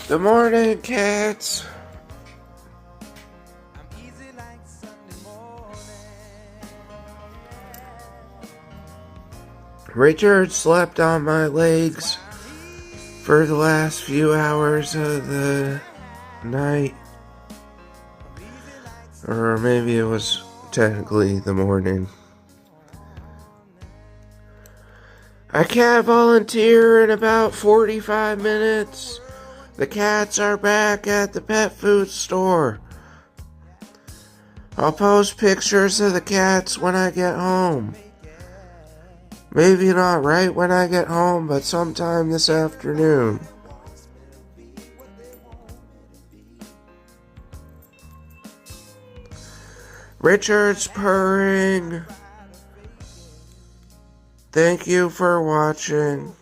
Good morning, cats. Richard slept on my legs for the last few hours of the night. Or maybe it was technically the morning. I can't volunteer in about 45 minutes. The cats are back at the pet food store. I'll post pictures of the cats when I get home. Maybe not right when I get home, but sometime this afternoon. Richard's purring. Thank you for watching.